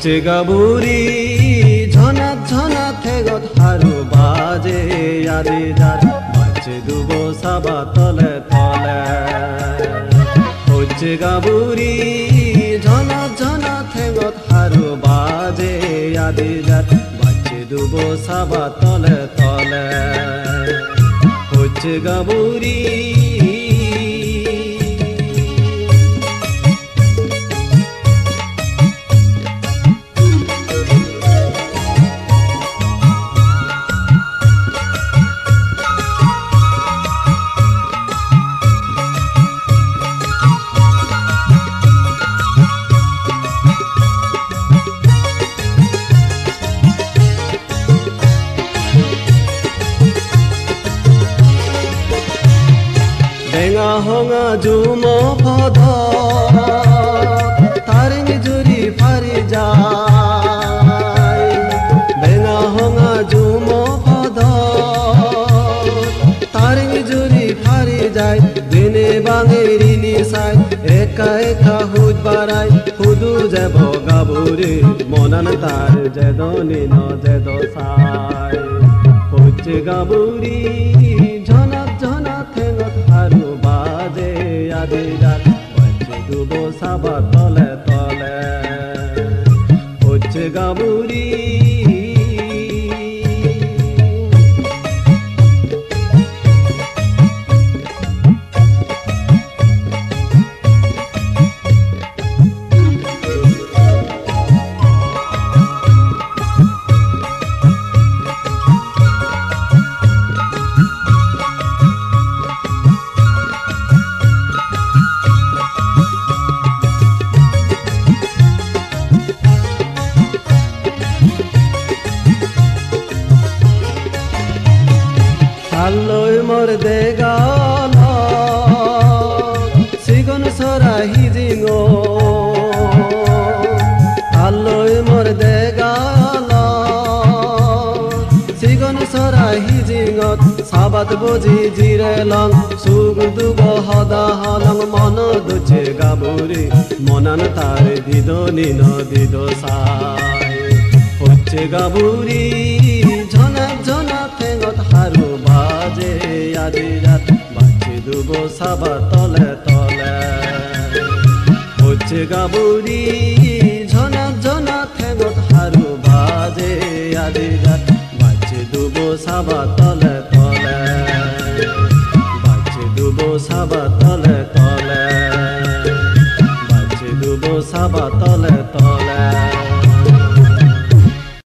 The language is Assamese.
হচ্ছে গাবুরি ঝনাত ঝনাত থেগত হারু বাজে আদি যার বাজে দুবো সাবা তলে তলে হচ্ছে গাবুরি ঝনাত ঝনাত থেগত হারু বাজে আদি যার বাজে দুবো সাবা তলে তলে হচ্ছে গাবুরি বেঙা হঙা জুম পদ তারিং জুরি ফারি যায় বেঙা হঙা জুম পদ তারিং জুরি ফারি যায় দিনে বাঙে রিনি সাই একা একা হুদ বাড়াই হুদু যাব গাবুরি মনান তার যেদ নিন যেদ সাই হচ্ছে গাবুরি ঝনাত ঝনাত থেগত হারু বাজে আদি রাত বাজে দুবো সাবা তলে তলে হচ্ছে গাবুরি আল্লই মোর দেগাল সিগন সরাহি জিঙ আল্লই মোর দেগাল সিগন সরাহি জিঙত সাবাত বুঝি জিরে লং সুগ দুগ হদা হলং মন দুছে গাবুরি মনান তার দিদ নিন দিদ সাই হচ্ছে গাবুরি ঝনাত ঝনাত থেগত হারু বাজে আদি রাত বাজে দুবো সাবা তলে তলে হচ্ছে গাবুরি ঝনাত ঝনাত থেগত হারু বাজে আদি রাত বাজে দুবো সাবা তলে তলে বাজে দুবো সাবা তলে তলে বাজে দুবো সাবা তলে তলে